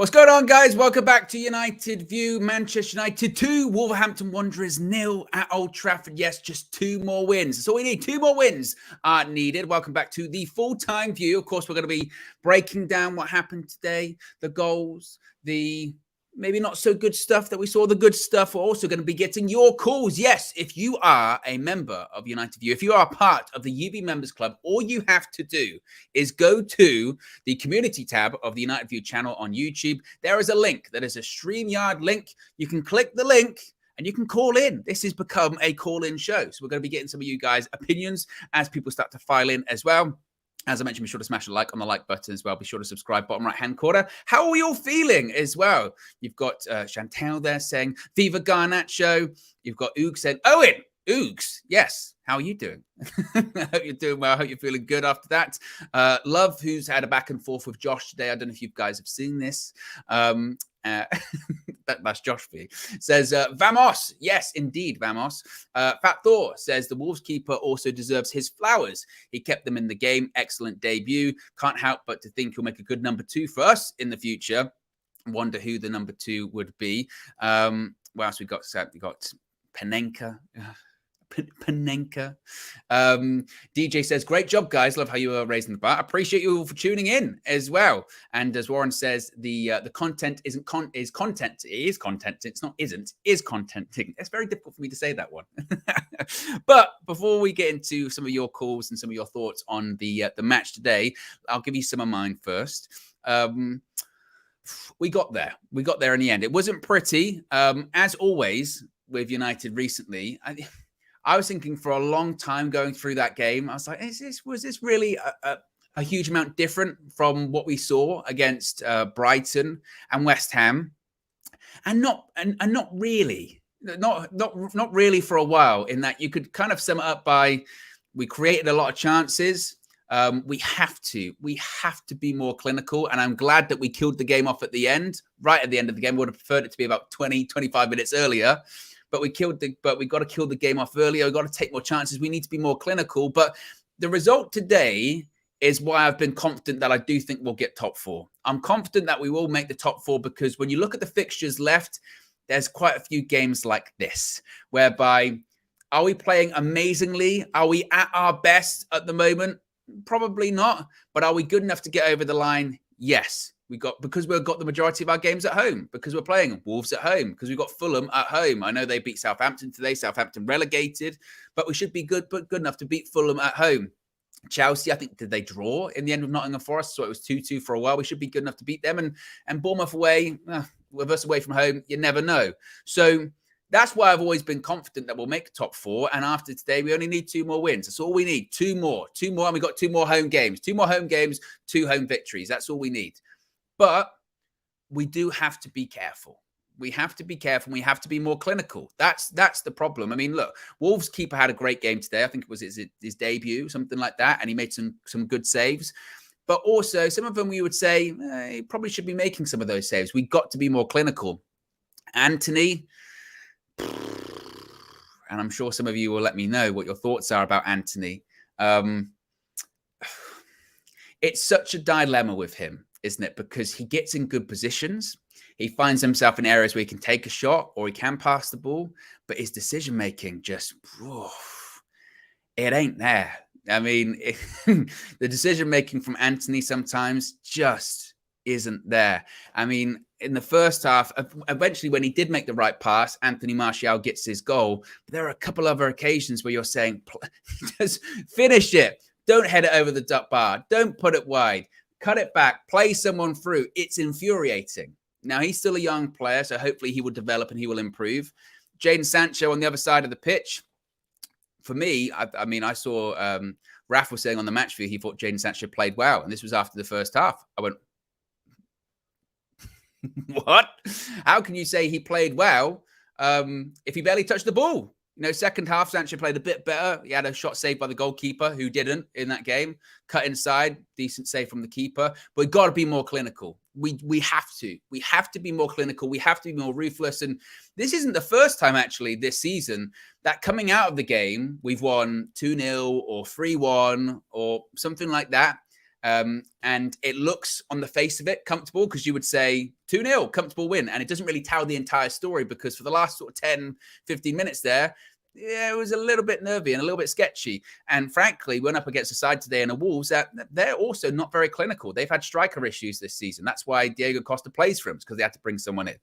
What's going on, guys? Welcome back to United View. Manchester United 2, Wolverhampton Wanderers 0 at Old Trafford. Yes, just 2 more wins. That's all we need. 2 more wins are needed. Welcome back to the full-time view. Of course, we're going to be breaking down what happened today, the goals, the maybe not so good stuff that we saw, the good stuff. We're also going to be getting your calls. Yes, if you are a member of United View, if you are a part of the UV Members Club, all you have to do is go to the community tab of the United View channel on YouTube. There is a link. That is a StreamYard link. You can click the link and you can call in. This has become a call-in show. So we're going to be getting some of you guys' opinions as people start to file in as well. As I mentioned, be sure to smash a like on the like button as well. Be sure to subscribe, bottom right-hand corner. How are we all feeling as well? You've got Chantal there saying, Viva Garnacho. You've got Oog saying, Owen, Oogs, yes. How are you doing? I hope you're doing well. I hope you're feeling good after that. Love, who's had a back and forth with Josh today. I don't know if you guys have seen this. That's Josh for you. Says, Vamos. Yes, indeed, Vamos. Fat Thor says, the Wolves keeper also deserves his flowers. He kept them in the game. Excellent debut. Can't help but to think he'll make a good number 2 for us in the future. Wonder who the number 2 would be. What else we got? We got Panenka. Panenka. DJ says, great job, guys. Love how you are raising the bar. Appreciate you all for tuning in as well. And as Warren says, the content is content. It is content. It's not isn't. Is contenting. It's very difficult for me to say that one. But before we get into some of your calls and some of your thoughts on the match today, I'll give you some of mine first. We got there. We got there in the end. It wasn't pretty. As always with United recently, I was thinking for a long time going through that game. I was like, was this really a huge amount different from what we saw against Brighton and West Ham? And not really. Not really for a while, in that you could kind of sum it up by, we created a lot of chances. We have to be more clinical. And I'm glad that we killed the game off at the end, right at the end of the game. We would have preferred it to be about 20, 25 minutes earlier. But we got to kill the game off earlier. We've got to take more chances. We need to be more clinical. But the result today is why I've been confident that I do think we'll get top 4. I'm confident that we will make the top 4 because when you look at the fixtures left, there's quite a few games like this, whereby, are we playing amazingly? Are we at our best at the moment? Probably not. But are we good enough to get over the line? Yes. Because we've got the majority of our games at home, because we're playing Wolves at home, because we've got Fulham at home. I know they beat Southampton today. Southampton relegated, but we should be good enough to beat Fulham at home. Chelsea, I think, did they draw in the end with Nottingham Forest? So it was 2-2 for a while. We should be good enough to beat them. And Bournemouth away, with us away from home, you never know. So that's why I've always been confident that we'll make the top 4. And after today, we only need 2 more wins. That's all we need. 2 more. And we've got 2 more home games. 2 more home games, 2 home victories. That's all we need. But we do have to be careful. We have to be careful. We have to be more clinical. That's the problem. I mean, look, Wolves keeper had a great game today. I think it was his debut, something like that. And he made some good saves. But also, some of them we would say, he probably should be making some of those saves. We got to be more clinical. Anthony, and I'm sure some of you will let me know what your thoughts are about Anthony. It's such a dilemma with him, isn't it? Because he gets in good positions. He finds himself in areas where he can take a shot or he can pass the ball, but his decision-making just, it ain't there. I mean, the decision-making from Anthony sometimes just isn't there. I mean, in the first half, eventually when he did make the right pass, Anthony Martial gets his goal. But there are a couple other occasions where you're saying, just finish it. Don't head it over the duck bar. Don't put it wide. Cut it back, play someone through. It's infuriating. Now, he's still a young player, so hopefully he will develop and he will improve. Jadon Sancho on the other side of the pitch. For me, I mean, I saw Raf was saying on the match view, he thought Jadon Sancho played well. And this was after the first half. I went, what? How can you say he played well if he barely touched the ball? You know, second half, Sancho played a bit better. He had a shot saved by the goalkeeper, who didn't in that game. Cut inside, decent save from the keeper. But we've got to be more clinical. We have to. We have to be more clinical. We have to be more ruthless. And this isn't the first time, actually, this season, that coming out of the game, we've won 2-0 or 3-1 or something like that. And it looks on the face of it comfortable because you would say 2-0, comfortable win. And it doesn't really tell the entire story because for the last sort of 10, 15 minutes there, yeah, it was a little bit nervy and a little bit sketchy. And frankly, went up against a side today in the Wolves that they're also not very clinical. They've had striker issues this season. That's why Diego Costa plays for them, because they had to bring someone in.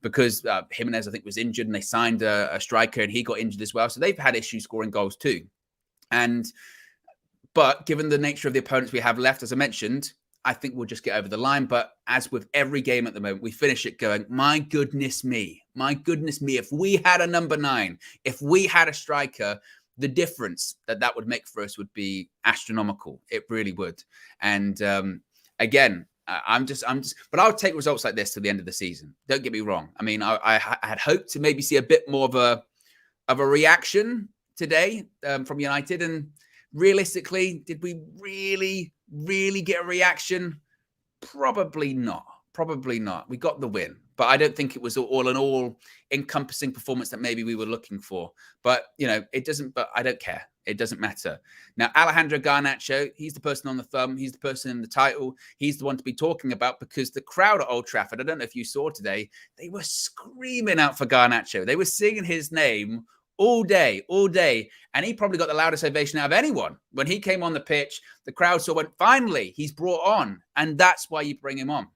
Because Jimenez, I think, was injured and they signed a striker and he got injured as well. So they've had issues scoring goals too. But given the nature of the opponents we have left, as I mentioned, I think we'll just get over the line. But as with every game at the moment, we finish it going, my goodness me, if we had a number 9, if we had a striker, the difference that would make for us would be astronomical. It really would. And again, but I would take results like this to the end of the season. Don't get me wrong. I mean, I had hoped to maybe see a bit more of a reaction today from United. And realistically, did we really get a reaction? Probably not. We got the win, but I don't think it was all an all-encompassing performance that maybe we were looking for. But, it doesn't, but I don't care. It doesn't matter. Now, Alejandro Garnacho, he's the person on the thumb. He's the person in the title. He's the one to be talking about because the crowd at Old Trafford, I don't know if you saw today, they were screaming out for Garnacho. They were singing his name all day. And he probably got the loudest ovation out of anyone. When he came on the pitch, the crowd went, finally, he's brought on. And that's why you bring him on.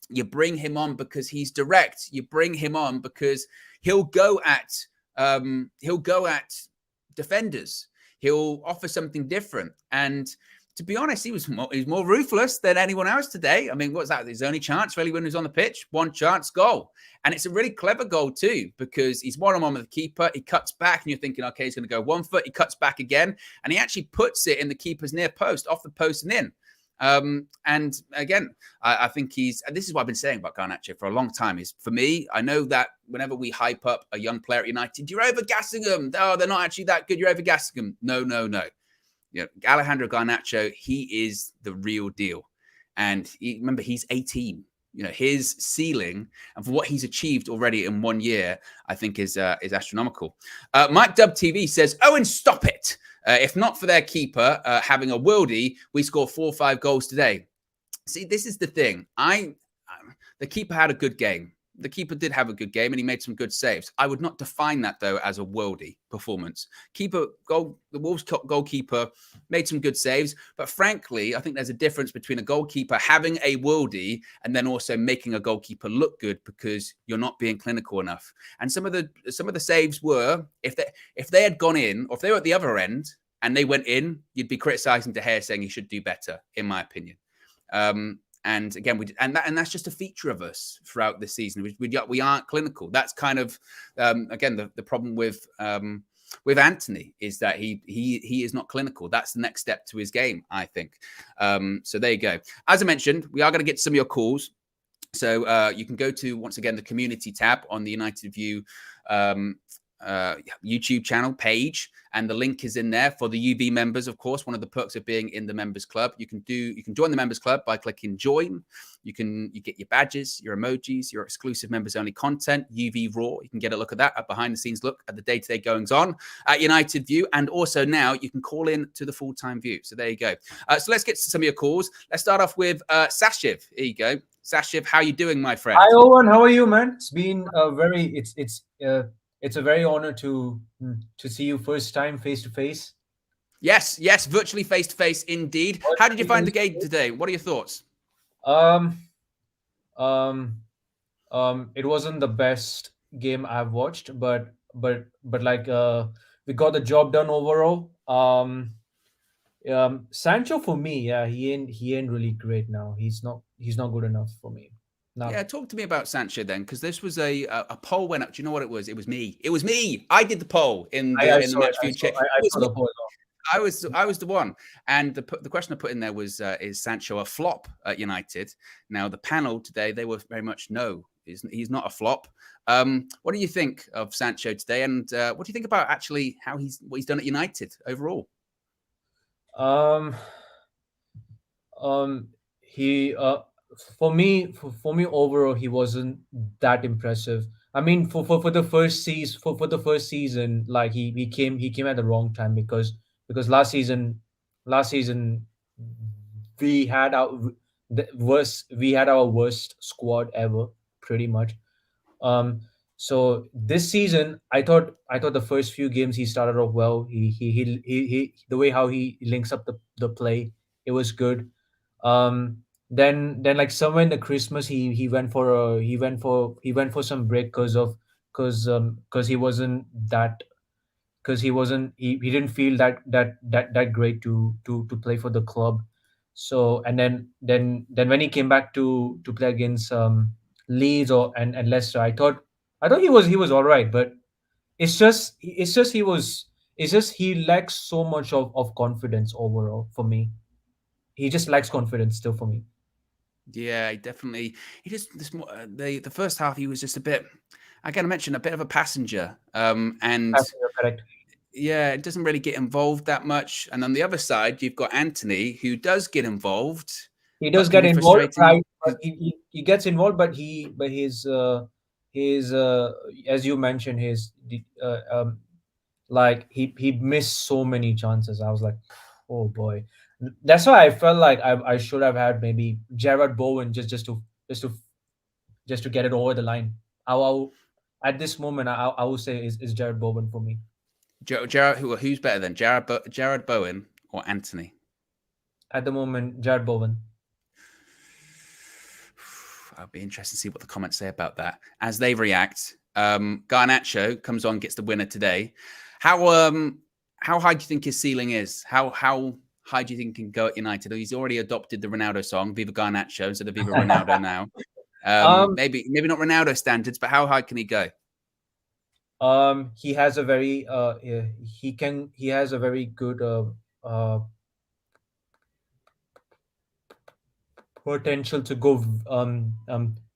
You bring him on because he's direct. You bring him on because he'll go at defenders. He'll offer something different. And to be honest, he was more ruthless than anyone else today. I mean, what's that? His only chance really when he was on the pitch, one chance, goal. And it's a really clever goal too, because he's one-on-one with the keeper. He cuts back and you're thinking, okay, he's going to go 1 foot. He cuts back again and he actually puts it in the keeper's near post, off the post and in. And again, I think this is what I've been saying about Garnacho for a long time is for me, I know that whenever we hype up a young player at United, you're overgassing them. Oh, they're not actually that good. You're overgassing them. No. Alejandro Garnacho, he is the real deal. And remember, he's 18. His ceiling and for what he's achieved already in 1 year, I think is astronomical. Mike Dub TV says, Owen, stop it. If not for their keeper having a worldie, we score 4 or 5 goals today. See, this is the thing. The keeper had a good game. The keeper did have a good game and he made some good saves. I would not define that, though, as a worldie performance. The Wolves goalkeeper made some good saves. But frankly, I think there's a difference between a goalkeeper having a worldie and then also making a goalkeeper look good because you're not being clinical enough. And some of the saves were, if they had gone in, or if they were at the other end and they went in, you'd be criticizing De Gea saying he should do better, in my opinion. And again, that's just a feature of us throughout this season. We aren't clinical. That's kind of again the problem with Anthony is that he is not clinical. That's the next step to his game, I think. So there you go. As I mentioned, we are going to get some of your calls. So you can go to once again the community tab on the United View YouTube channel page, and the link is in there for the UV members. Of course, one of the perks of being in the members club, you can join the members club by clicking join. You get your badges, your emojis, your exclusive members only content, UV Raw. You can get a look at that, a behind the scenes look at the day-to-day goings on at United View. And also now you can call in to the full-time view. So there you go. So let's get to some of your calls. Let's start off with Sashiv. Here you go. Sashiv, how are you doing, my friend? Hi, Owen. How are you, man? It's been it's a very honor to see you first time face to face. Yes, virtually face to face indeed. How did you find the game today? What are your thoughts? It wasn't the best game I've watched, but like we got the job done overall. Sancho for me, yeah, he ain't really great now. He's not good enough for me. No. Yeah, talk to me about Sancho then, because this was a poll went up. Do you know what it was? It was me. I did the poll in the match view check. I was the one, and the question I put in there was, is Sancho a flop at United? Now the panel today, they were very much no. He's not a flop. What do you think of Sancho today, and what do you think about actually what he's done at United overall? He for me overall, he wasn't that impressive. I mean, for the first season, like he came at the wrong time because last season we had our we had our worst squad ever, pretty much. Um, so this season, I thought the first few games he started off well. The way how he links up the play, it was good. Then like somewhere in the Christmas, he went for some break because he didn't feel that great to play for the club. So and then when he came back to play against Leeds and Leicester, I thought he was all right, but it's just he lacks so much of confidence overall for me. He just lacks confidence still for me. Yeah, he definitely. He just the first half he was just a bit. Again, I mentioned a bit of a passenger, and That's correct. yeah, it doesn't really get involved that much. And on the other side, you've got Anthony, who does get involved, He does but can get be involved, frustrating. right? But he gets involved, but his as you mentioned, like he missed so many chances. I was like, oh boy. That's why I felt like I should have had maybe Jared Bowen just to just to get it over the line. At this moment, I would say is Jared Bowen for me. Jared, who's better than Jared Bowen or Anthony? At the moment, Jared Bowen. I'll be interested to see what the comments say about that as they react. Garnacho comes on, gets the winner today. How high do you think his ceiling is? How high do you think he can go at United? He's already adopted the Ronaldo song, Viva Garnacho, instead of Viva Ronaldo now. um, Maybe not Ronaldo standards, but how high can he go? he has a very he has a very good uh potential to go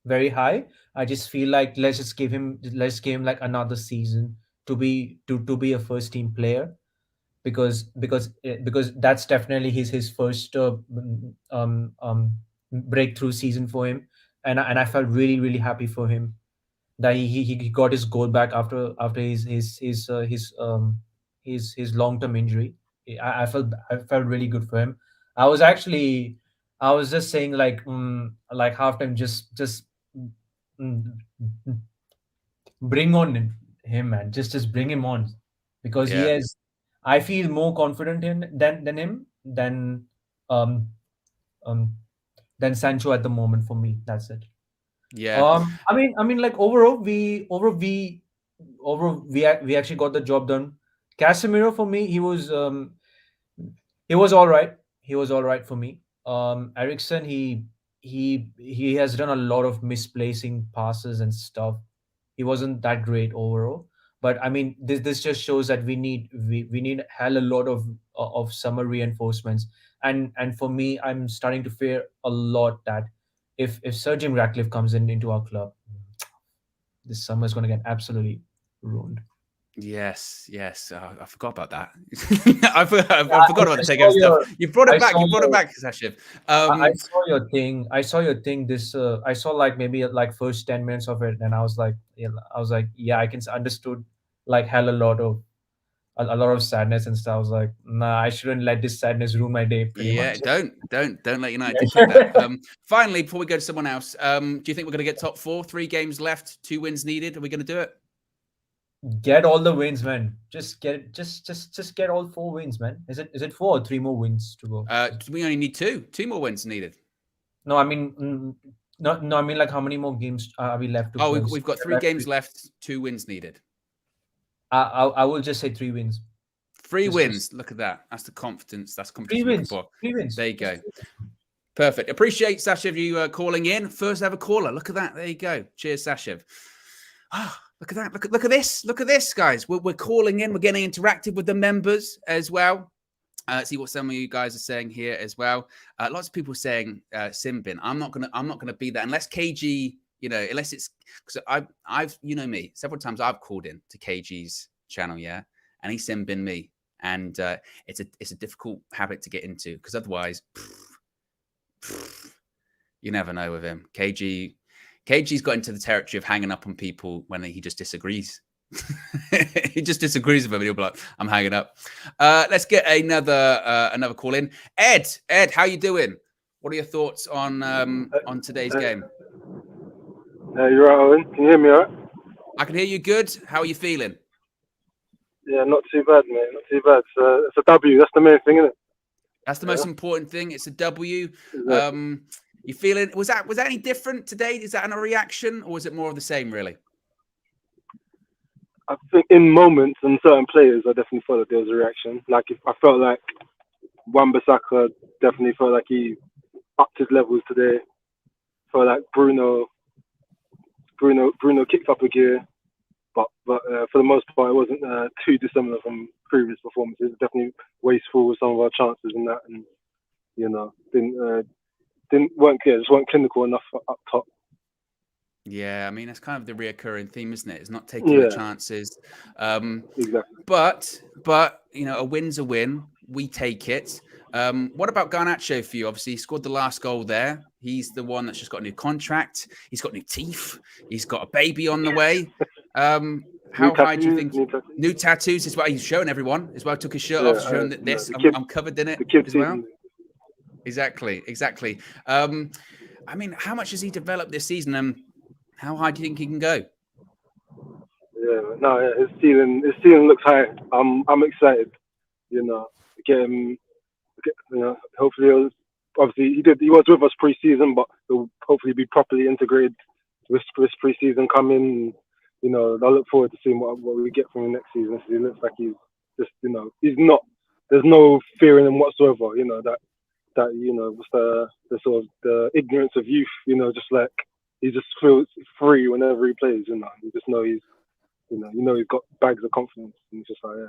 very high. I just feel like let's give him like another season to be a first team player, because that's definitely his first breakthrough season for him, and I felt really happy for him that he got his goal back after his long term injury. I felt really good for him. I was actually I was just saying like halftime, just mm, bring on him, man. Just bring him on, because he Yeah, has. I feel more confident in than him um um than Sancho at the moment for me. That's it. yeah, I mean, like overall, we actually got the job done. Casemiro for me, he was all right. He was all right for me. Ericsson, he has done a lot of misplacing passes and stuff. He wasn't that great overall. But I mean, this just shows that we need hell a lot of summer reinforcements. And for me, I'm starting to fear a lot that if Sir Jim Ratcliffe comes into our club, this summer is going to get absolutely ruined. yes. Oh, I forgot about that. I I, forgot I about the saw takeover stuff. your You brought I it back. saw You brought it your back, Sashiv. I saw your thing. I saw your thing. I saw like maybe like first 10 minutes of it, and I was like, yeah, I can understood like hell a lot of sadness and stuff. I was like, nah, I shouldn't let this sadness ruin my day. Pretty Yeah, much. don't let United defeat that. Finally, before we go to someone else, do you think we're going to get top four? 3 games left, 2 wins needed. Are we going to do it? Get all the wins, man. Just get it. Just get all 4 wins, man. Is it 4 or 3 more wins to go? We only need two more wins needed. No, I mean, no. I mean, like, how many more games are we left to Oh, play? we've got 3 games left, 2 wins needed. I will just say 3 wins. Three Just wins. Look at that. That's the confidence. That's three confidence we're looking wins. for. 3 wins. There you Just go. 3 wins. Perfect. Appreciate Sashiv you calling in. First ever caller. Look at that. There you go. Cheers, Sashiv. Oh, look at that. Look at this. Look at this, guys. We're calling in. We're getting interactive with the members as well. See what some of you guys are saying here as well. Lots of people saying Simbin. I'm not gonna be that unless KG. Unless it's because I've me several times. I've called in to KG's channel, yeah, and he's Simbin me, and it's a difficult habit to get into because otherwise, you never know with him. KG's got into the territory of hanging up on people when he just disagrees. He just disagrees with him and he'll be like, I'm hanging up. Let's get another call in. Ed, how you doing? What are your thoughts on today's game? You're right, Owen. Can you hear me all right? I can hear you good. How are you feeling? Yeah, not too bad, mate. Not too bad. It's a W. That's the main thing, isn't it? That's the most important thing. It's a W. Exactly. You feeling? Was that any different today? Is that a reaction, or was it more of the same? Really? I think in moments and certain players, I definitely felt that there was a reaction. Like if I felt like Wan-Bissaka definitely felt like he upped his levels today. Felt like Bruno kicked up a gear, but for the most part, it wasn't too dissimilar from previous performances. Definitely wasteful with some of our chances and that, and just weren't clinical enough up top. Yeah, I mean that's kind of the reoccurring theme, isn't it? It's not taking the chances. Exactly. But a win's a win. We take it. What about Garnacho for you? Obviously, he scored the last goal there. He's the one that's just got a new contract. He's got new teeth. He's got a baby on the way. How high do you think? New tattoos is what he's showing everyone. As well, took his shirt off, showing that this. I'm covered in it as well. Exactly. I mean, how much has he developed this season, and how high do you think he can go? His ceiling looks high. I'm excited. Get him. Hopefully, obviously he was with us pre-season, but he'll hopefully be properly integrated with this pre-season coming. I look forward to seeing what we get from him next season. He looks like he's just, he's not. There's no fear in him whatsoever. That what's the sort of the ignorance of youth. Just like he just feels free whenever he plays. You just know he's. He's got bags of confidence, and it's just like, yeah,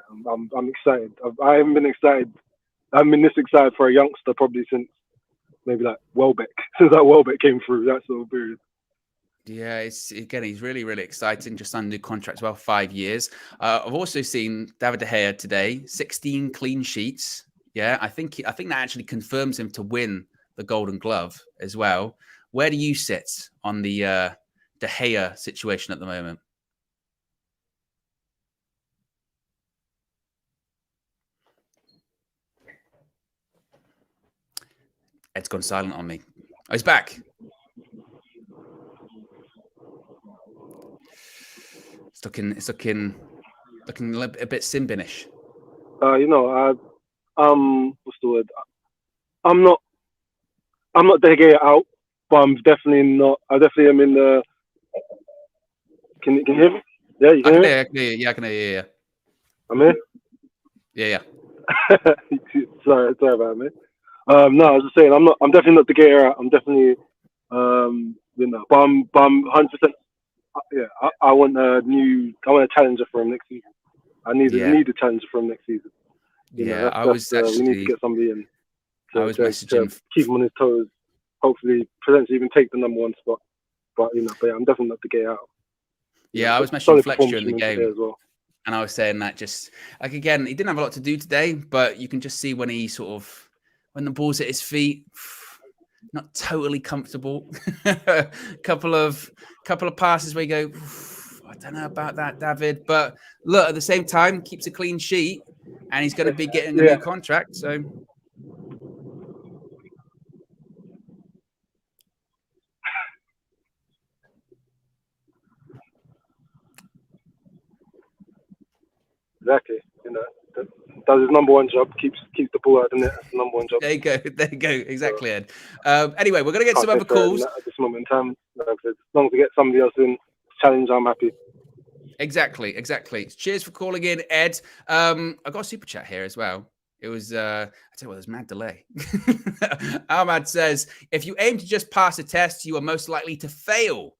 I'm excited. I haven't been excited. I haven't been this excited for a youngster probably since maybe like Welbeck. Since that Welbeck came through, that sort of period. Yeah, he's really, really exciting. Just signed a new contract as well, 5 years. I've also seen David De Gea today, 16 clean sheets. Yeah, I think that actually confirms him to win the Golden Glove as well. Where do you sit on the De Gea situation at the moment? Ed's gone silent on me. Oh, he's back. It's looking a bit Simbinish. What's the word? I'm not De Gea out, but I'm definitely not. I definitely am in the. Can you hear me? Yeah, you can hear me? I can hear you. Yeah, I can hear you. Yeah. I'm here. Yeah. sorry about me. No, I was just saying I'm definitely not De Gea out. I'm definitely but I'm 100%. Yeah, I want a challenger for him next season. I need a challenger for him next season. We need to get somebody in. I was messaging to keep him on his toes. Hopefully, potentially even take the number one spot. But but I'm definitely not to get out. Yeah, I was messaging Fletcher during the game as well. And I was saying that just like again, he didn't have a lot to do today, but you can just see when when the ball's at his feet, not totally comfortable. couple of passes where you go, I don't know about that, David. But look, at the same time, keeps a clean sheet, and he's going to be getting a new contract. So. Exactly. Does his number one job, keeps the ball out of the net. That's the number one job. There you go. Exactly, Ed. Anyway, we're going to get some other calls. At this moment in time, as long as we get somebody else in challenge, I'm happy. Exactly. Cheers for calling in, Ed. I got a super chat here as well. It was, I tell you what, there's mad delay. Ahmad says, if you aim to just pass a test, you are most likely to fail.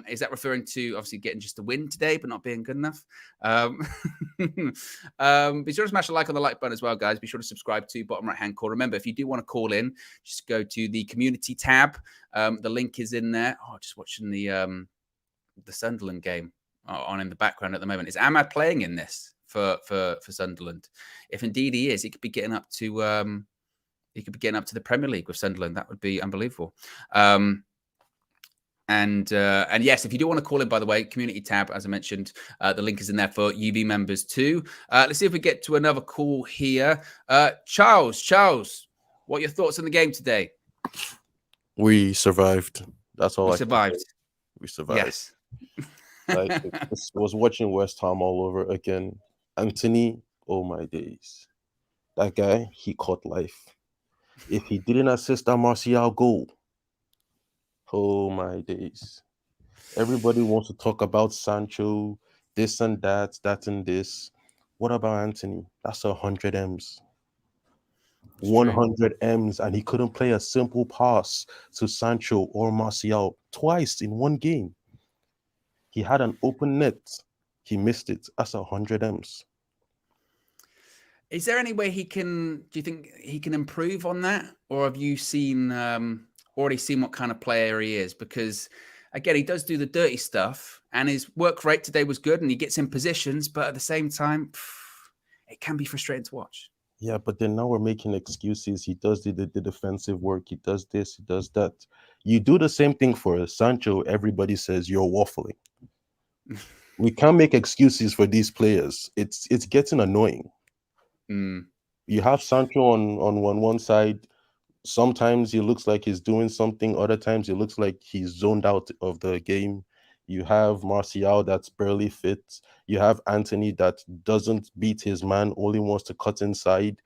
Is that referring to obviously getting just a win today, but not being good enough? Be sure to smash a like on the like button as well, guys. Be sure to subscribe to bottom right-hand corner. Remember, if you do want to call in, just go to the community tab. The link is in there. Oh, just watching the Sunderland game on in the background at the moment. Is Ahmad playing in this for Sunderland? If indeed he is, he could be getting up to the Premier League with Sunderland. That would be unbelievable. And yes, if you do want to call in, by the way, community tab, as I mentioned, the link is in there for UV members too. Let's see if we get to another call here. Charles, what are your thoughts on the game today? We survived. That's all We I can say. survived. We survived. Yes. Like it was watching West Ham all over again. Anthony, oh my days. That guy, he caught life. If he didn't assist that Martial goal, oh my days. Everybody wants to talk about Sancho, this and that and this. What about Anthony? That's 100 M's. It's true. 100 M's, and he couldn't play a simple pass to Sancho or Martial twice in one game. He had an open net. He missed it. That's 100 M's. Is there any way do you think he can improve on that? Or have you already seen what kind of player he is? Because again, he does do the dirty stuff and his work rate today was good and he gets in positions, but at the same time, it can be frustrating to watch. Yeah, but then now we're making excuses. He does the defensive work. He does this. He does that. You do the same thing for Sancho. Everybody says you're waffling. We can't make excuses for these players. It's getting annoying. You have Sancho on one side. Sometimes he looks like he's doing something. Other times he looks like he's zoned out of the game. You have Martial that's barely fit. You have Anthony that doesn't beat his man, only wants to cut inside.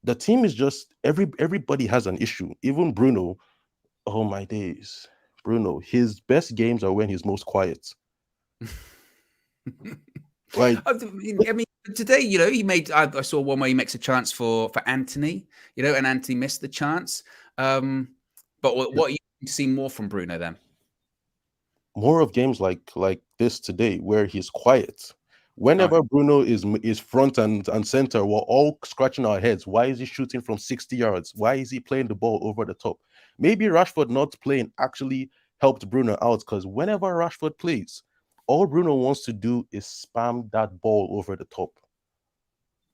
The team is just everybody has an issue. Even Bruno. Oh my days, Bruno. His best games are when he's most quiet. Like I mean, today, he made. I saw one where he makes a chance for Anthony, and Anthony missed the chance. But what you see more from Bruno then? More of games like this today, where he's quiet. Whenever Bruno is front and center, we're all scratching our heads. Why is he shooting from 60 yards? Why is he playing the ball over the top? Maybe Rashford not playing actually helped Bruno out, because whenever Rashford plays, all Bruno wants to do is spam that ball over the top.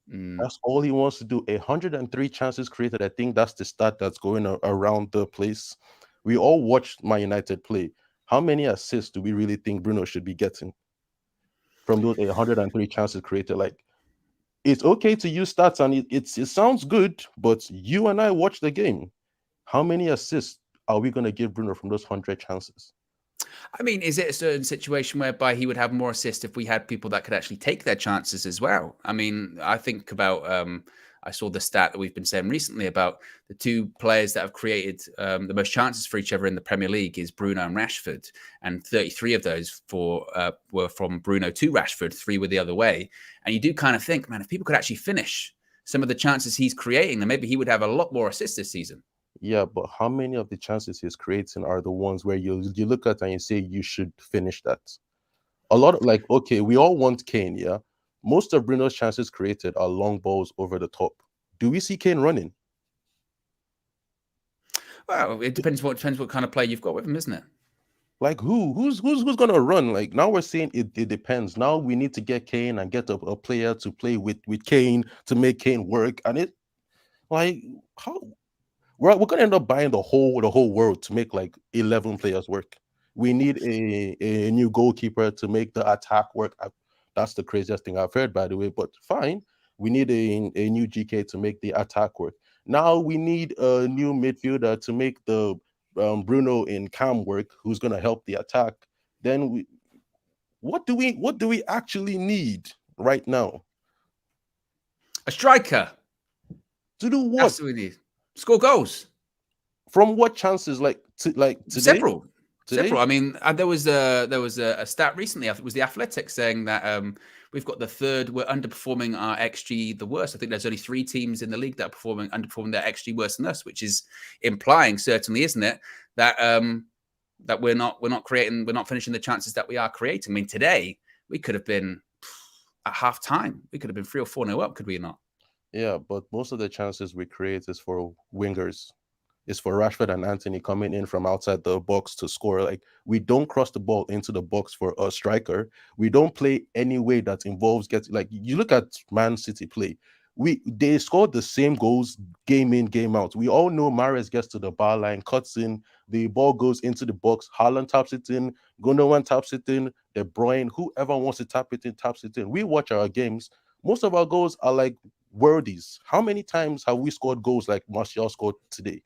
That's all he wants to do. 103 chances created. I think that's the stat that's going around the place. We all watched Man United play. How many assists do we really think Bruno should be getting from those 103 chances created? Like, it's okay to use stats and it sounds good, but you and I watch the game. How many assists are we going to give Bruno from those 100 chances? I mean, is it a certain situation whereby he would have more assists if we had people that could actually take their chances as well? I mean, I think about, I saw the stat that we've been saying recently about the two players that have created the most chances for each other in the Premier League is Bruno and Rashford. And 33 of those were from Bruno to Rashford, 3 were the other way. And you do kind of think, man, if people could actually finish some of the chances he's creating, then maybe he would have a lot more assists this season. Yeah, but how many of the chances he's creating are the ones where you look at and you say you should finish that? A lot of, like, okay, we all want Kane, yeah? Most of Bruno's chances created are long balls over the top. Do we see Kane running? Well, it depends what kind of play you've got with him, isn't it? Like who's gonna run? Like, now we're saying it depends. Now we need to get Kane and get a player to play with Kane to make Kane work. And it, like, how we're gonna end up buying the whole world to make like 11 players work. We need a new goalkeeper to make the attack work. That's the craziest thing I've heard, by the way, but fine. We need a new GK to make the attack work. Now we need a new midfielder to make the Bruno in Cam work, who's going to help the attack. Then what do we actually need right now? A striker. To do what? That's what we need. Score goals. From what chances? Like today? Several. I mean, there was a stat recently. I think it was the Athletic saying that we've got we're underperforming our XG the worst. I think there's only 3 teams in the league that are underperforming their XG worse than us, which is implying, certainly, isn't it, that that we're not finishing the chances that we are creating. I mean, today we could have been at half time. We could have been 3 or 4-0 up, could we not? Yeah, but most of the chances we create is for wingers. It's for Rashford and Anthony coming in from outside the box to score. Like, we don't cross the ball into the box for a striker. We don't play any way that involves getting, like, you look at Man City play. They scored the same goals game in, game out. We all know Mahrez gets to the bar line, cuts in, the ball goes into the box. Haaland taps it in, Gundogan taps it in, De Bruyne, whoever wants to tap it in, taps it in. We watch our games. Most of our goals are like worldies. How many times have we scored goals like Martial scored today?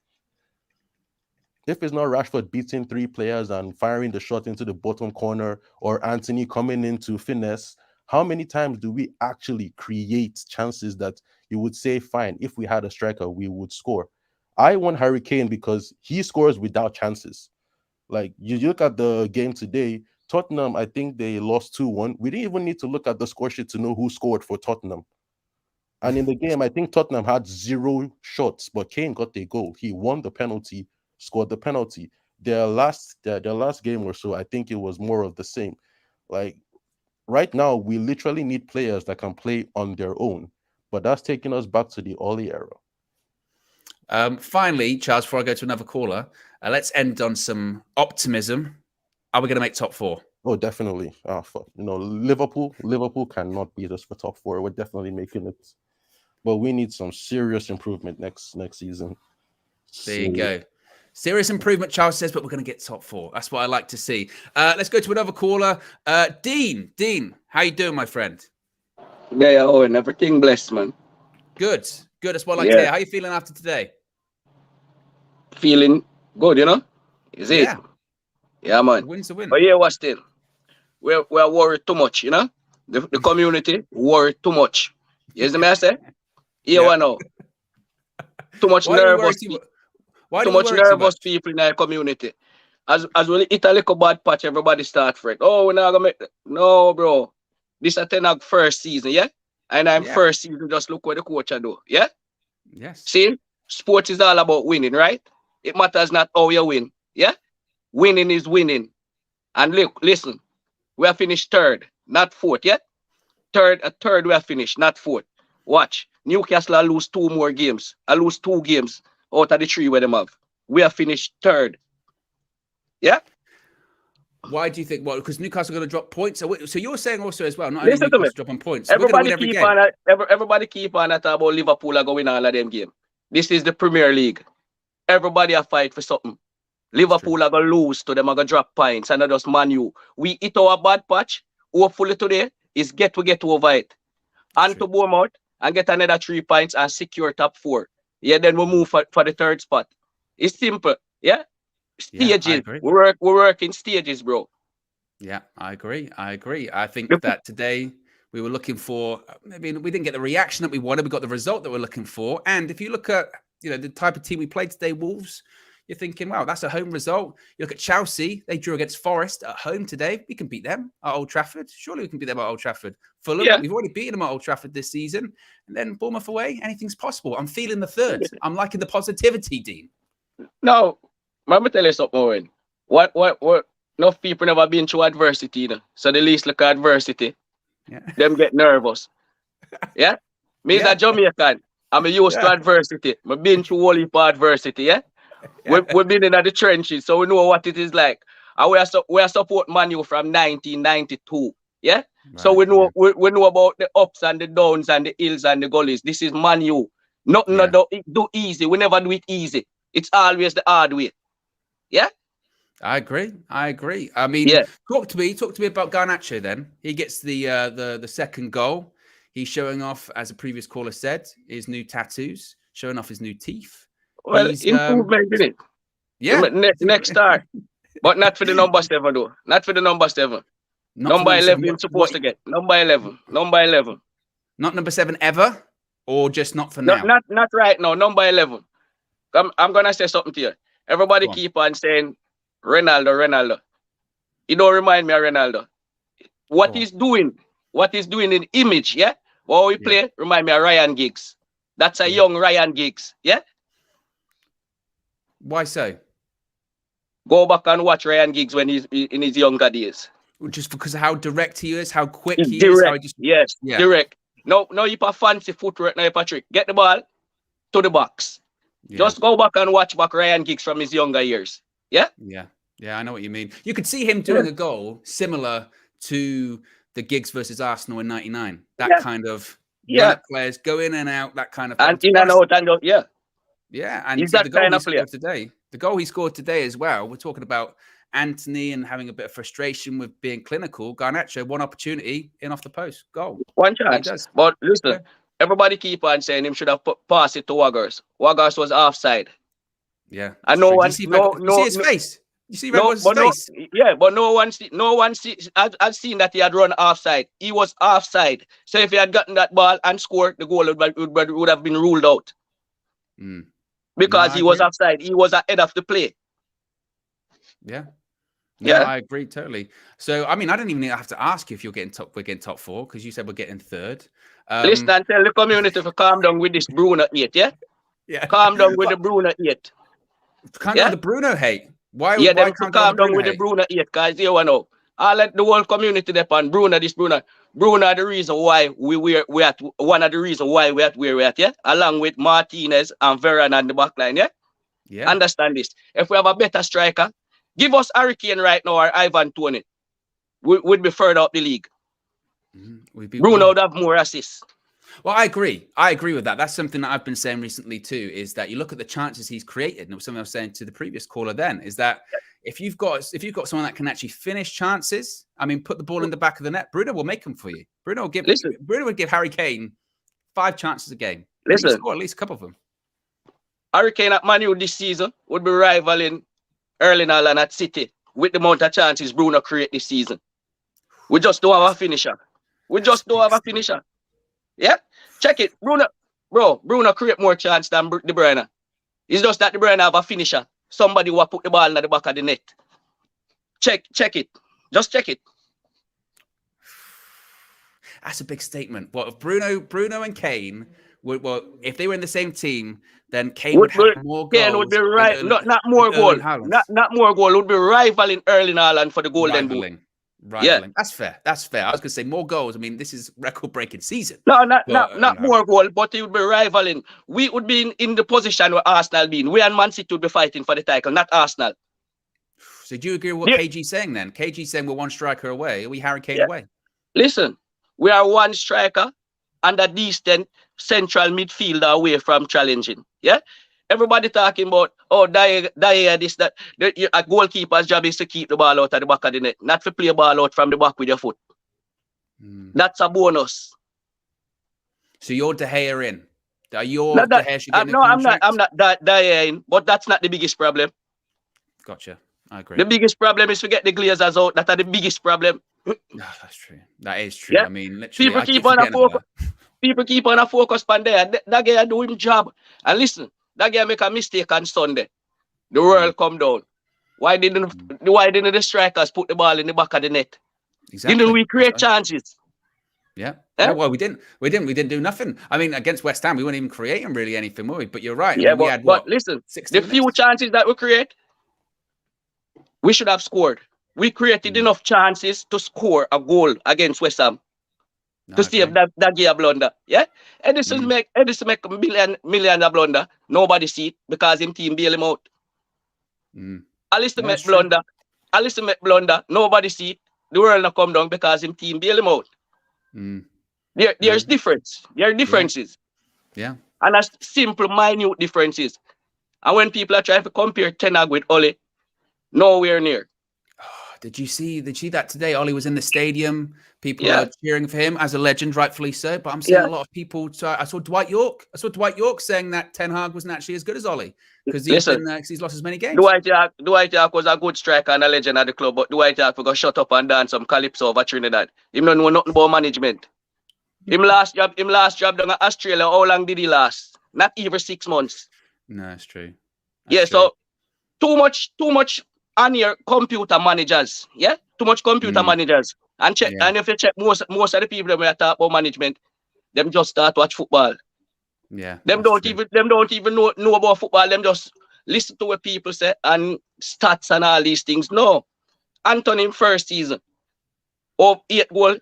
If it's not Rashford beating 3 players and firing the shot into the bottom corner, or Anthony coming in to finesse, how many times do we actually create chances that you would say, fine, if we had a striker, we would score? I want Harry Kane because he scores without chances. Like, you look at the game today, Tottenham, I think they lost 2-1. We didn't even need to look at the score sheet to know who scored for Tottenham. And in the game, I think Tottenham had 0 shots, but Kane got the goal. He won the penalty, scored the penalty. Their last game or so, I think it was more of the same. Like, right now, we literally need players that can play on their own. But that's taking us back to the Oli era. Finally, Charles, before I go to another caller, let's end on some optimism. Are we going to make top 4? Oh, definitely. Liverpool cannot beat us for top 4. We're definitely making it. But we need some serious improvement next season. There you go. Serious improvement, Charles says, but we're going to get top 4. That's what I like to see. Let's go to another caller. Dean. Dean, how you doing, my friend? Yeah, Owen, everything blessed, man. Good. That's what I like to hear. How you feeling after today? Feeling good, you know? Is it? Yeah, man. Win's a win. But yeah, what still? We're worried too much, you know? The community worried too much. You see me I say? Yeah, no. Too much nervous. Too much nervous people in our community. As well, Italy go bad patch, everybody start for it. Oh, we're not gonna make no, bro. This is Ten Hag first season, yeah? And I'm first season, just look what the coach I do. Yeah? Yes. See? Sports is all about winning, right? It matters not how you win. Yeah? Winning is winning. And look, listen, we have finished 3rd, not 4th, yeah? Third we have finished, not 4th. Watch. Newcastle will lose 2 more games. I lose 2 games out of the 3 where them have. We have finished 3rd. Yeah? Why do you think? Well, because Newcastle are going to drop points. So you're saying also as well, not Listen only Newcastle dropping points. Everybody keep on at about Liverpool are going all of them game. This is the Premier League. Everybody are fight for something. Liverpool are going to lose to them, are going to drop points, and not just Man U. We hit our bad patch. Hopefully today is we get over it. And to Bournemouth and get another 3 points and secure top 4. Yeah, then we'll move for the 3rd spot. It's simple. Yeah? Stages. We're working stages, bro. Yeah, I agree. I think that today we were looking for, maybe we didn't get the reaction that we wanted. We got the result that we're looking for. And if you look at, the type of team we played today, Wolves, you're thinking, wow, that's a home result. You look at Chelsea, they drew against Forest at home today. We can beat them at Old Trafford. Surely we can beat them at Old Trafford. Fulham, we've already beaten them at Old Trafford this season. And then Bournemouth away, anything's possible. I'm feeling the 3rd. I'm liking the positivity, Dean. No. Let me tell you something, Owen. What? Enough people never been through adversity, you know? So the least look at adversity. Yeah. Them get nervous. Yeah? Me is a Jamaican. I'm used to adversity. I've been through all heap of adversity, yeah? We've been in the trenches, so we know what it is like. And we are support Man U from 1992. Yeah? Right, so we know about the ups and the downs and the hills and the gullies. This is Man U. Nothing do easy. We never do it easy. It's always the hard way. Yeah, I agree. I mean, talk to me about Garnacho. Then he gets the 2nd goal. He's showing off, as a previous caller said, his new tattoos, showing off his new teeth. Well, improvement, isn't it? Yeah, next start, but not for the number 7 though. Not for the number 7. Number 11 supposed to get number 11. Number 11. Not number 7 ever, or just not for now. Not right now. Number 11. I'm gonna say something to you. Everybody keep on saying Ronaldo. He don't remind me of Ronaldo. What he's doing in image, yeah? What we play, remind me of Ryan Giggs. That's a young Ryan Giggs, yeah? Why so? Go back and watch Ryan Giggs when he's in his younger days. Just because of how direct he is, how quick he is. Direct. No, you put fancy footwork, no, you put trick. Get the ball to the box. Yeah. Just go back and watch back Ryan Giggs from his younger years. Yeah? Yeah, I know what you mean. You could see him doing a goal similar to the Giggs versus Arsenal in '99. That kind of players go in and out, that kind of and in and out and out, Yeah, and he's that the goal kind he of player. Today, the goal he scored today as well. We're talking about Anthony and having a bit of frustration with being clinical. Garnacho, one opportunity in off the post, goal. One chance. But listen, everybody keep on saying him should have passed it to Waggers. Waggers was offside. Yeah. And no true. one, You see, no, you see no, his no, face. You see no, Redwood's but no, face. yeah, but no one, I've seen that he had run offside. He was offside. So if he had gotten that ball and scored, the goal would have been ruled out Mm. No, because I he was agree. offside. He was ahead of the play. Yeah. No, Yeah. I agree totally. So, I mean, I don't even have to ask you if we're getting top 4 because you said we're getting third. Listen and tell the community to calm down with this Bruno 8, yeah? Yeah. Calm down with the But Bruno 8. can't Yeah? go the Bruno hate. Why Yeah, them to can't get on the calm down Bruno with the hate? Bruno 8, guys. You know. I'll let the whole community depend. Bruno, this Bruno. Bruno, the reason why we're at one of the reasons why we're at where we're at, yeah? Along with Martinez and Veron on the back line, yeah? Yeah. Understand this. If we have a better striker, give us Hurricane right now or Ivan Toney. We'd be further up the league. Bruno would have more assists. Well, I agree. I agree with that. That's something that I've been saying recently too, is that you look at the chances he's created. And it was something I was saying to the previous caller then, is that if you've got someone that can actually finish chances, I mean, put the ball in the back of the net, Bruno will make them for you. Bruno would give Harry Kane 5 chances a game. He can score at least a couple of them. Hurricane at Man U this season would be rivaling Erling Haaland at City with the amount of chances Bruno create this season. We just don't have a finisher. Yeah? Check it. Bruno create more chance than De Bruyne. It's just that De Bruyne have a finisher. Somebody will put the ball in the back of the net. Check it. Just check it. That's a big statement. Well, if Bruno and Kane if they were in the same team, then Kane would have more goals. Kane would be right. Not more goal. Not more goal. Would be rivaling Erling Haaland for the golden boot. Rivaling. Yeah. That's fair. I was going to say more goals. I mean, this is record-breaking season. No, not more goal, but he would be rivaling. We would be in the position where Arsenal be in. We and Man City would be fighting for the title, not Arsenal. So do you agree with what KG's saying then? KG's saying we're one striker away. Are we Harry Kane away? Listen, we are one striker and a decent central midfielder away from challenging. Yeah? Everybody talking about, this, that. A goalkeeper's job is to keep the ball out of the back of the net, not to play a ball out from the back with your foot. That's a bonus. So you're De Gea in. De Gea no, I'm not De Gea in, but that's not the biggest problem. Gotcha. I agree. The biggest problem is to get the Glazers out. That's the biggest problem. That's true. That is true. Yeah? I mean, literally, people keep on a focus on there. That guy do his job. And listen, that guy make a mistake on Sunday. The world come down. Why didn't the strikers put the ball in the back of the net? Exactly. Didn't we create chances? Yeah. Yeah. Well, we didn't do nothing. I mean, against West Ham, we weren't even creating really anything, were we? But you're right. Yeah, I mean, but listen, the few chances that we create, we should have scored. We created enough chances to score a goal against West Ham. To save that gear blunder. Yeah? Edison make million blunder. Nobody see it because him team bail him out. Alistair make blunder. Nobody see it. The world not come down because him team bail him out. There's difference. There are differences. Yeah. And that's simple, minute differences. And when people are trying to compare Ten Hag with Ole, nowhere near. Did you see that today? Ollie was in the stadium. People are cheering for him as a legend, rightfully so. But I'm seeing a lot of people. So I saw Dwight York saying that Ten Hag wasn't actually as good as Ollie because he's lost as many games. Dwight York was a good striker and a legend at the club, but Dwight York forgot shut up and dance some calypso over Trinidad. Him don't know nothing about management. Him last job down in Australia. How long did he last? Not even 6 months. No, it's true. That's true. So too much on your computer managers, too much computer managers, and check. And if you check most of the people when I talk about management, them just start watch football. Yeah, them don't even know about football. Them just listen to what people say and stats and all these things. No, Anthony in first season, 8 goal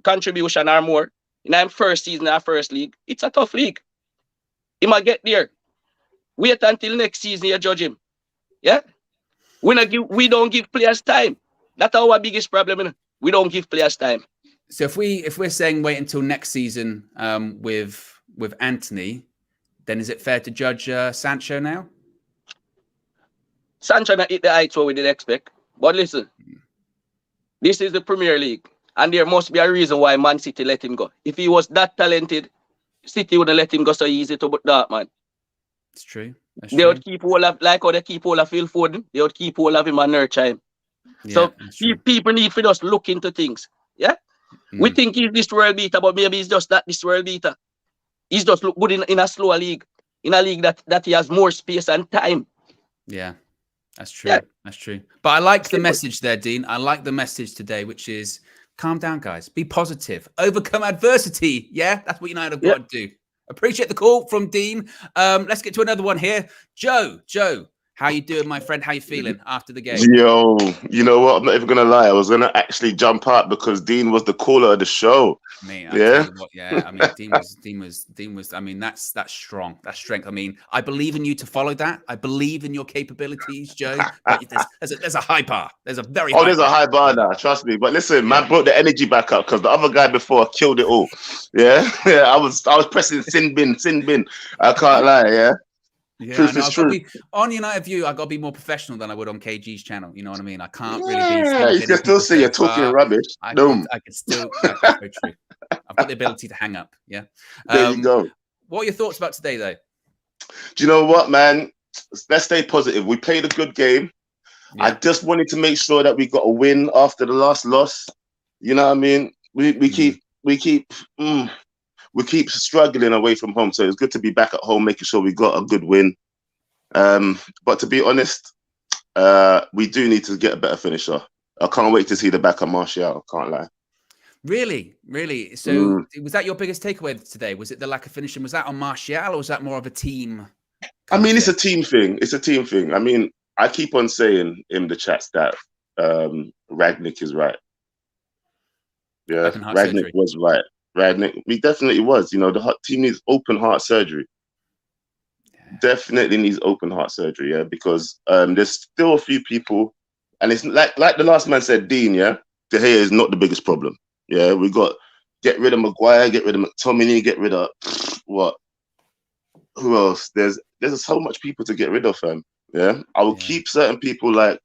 contribution or more in our first season, our first league. It's a tough league. He might get there. Wait until next season you judge him. Yeah. We don't give players time. That's our biggest problem. We don't give players time. So if we're saying wait until next season with Anthony, then is it fair to judge Sancho now? Sancho not hit the heights what we did expect. But listen, this is the Premier League, and there must be a reason why Man City let him go. If he was that talented, City wouldn't let him go so easy to put that man. It's true. They would keep all of, like how they keep all of Phil Foden, they would keep all of him and nurture him. So people need to just look into things. Yeah? We think he's this world beater, but maybe he's just not this world beater. He's just look good in a slower league, in a league that he has more space and time. Yeah, that's true. Yeah. That's true. But I like the message there, Dean. I like the message today, which is calm down, guys. Be positive. Overcome adversity. Yeah, that's what United have got to do. Appreciate the call from Dean. Let's get to another one here. Joe, how you doing, my friend? How you feeling after the game? Yo, you know what? I'm not even gonna lie. I was gonna actually jump out because Dean was the caller of the show. I mean, Dean was. I mean, that's strong. That's strength. I mean, I believe in you to follow that. I believe in your capabilities, Joe. But there's a high bar. There's a very high there's bar. a high bar now. Trust me. But listen, man, brought the energy back up because the other guy before killed it all. Yeah. I was pressing sin bin. I can't lie. Yeah. Yeah, truth is true. On United View, I got to be more professional than I would on KG's channel. You know what I mean? I can't really be. Yeah, you can still say you're talking rubbish. I can still. That's very true. I've got the ability to hang up. Yeah. There you go. What are your thoughts about today, though? Do you know what, man? Let's stay positive. We played a good game. Yeah. I just wanted to make sure that we got a win after the last loss. You know what I mean? We keep struggling away from home, so it's good to be back at home, making sure we got a good win. But to be honest, we do need to get a better finisher. I can't wait to see the back of Martial. I can't lie. Really? So was that your biggest takeaway today? Was it the lack of finishing? Was that on Martial, or was that more of a team? I mean, it's a team thing. I mean, I keep on saying in the chats that Ragnick is right. Yeah, Ragnick was right. Ragnick, he definitely was. You know, the team needs open heart surgery. Yeah. Definitely needs open heart surgery. Yeah, because there's still a few people, and it's like the last man said, Dean. Yeah, De Gea is not the biggest problem. Yeah, we got get rid of Maguire, get rid of McTominay, get rid of what? Who else? There's so much people to get rid of, fam. Yeah, I will keep certain people like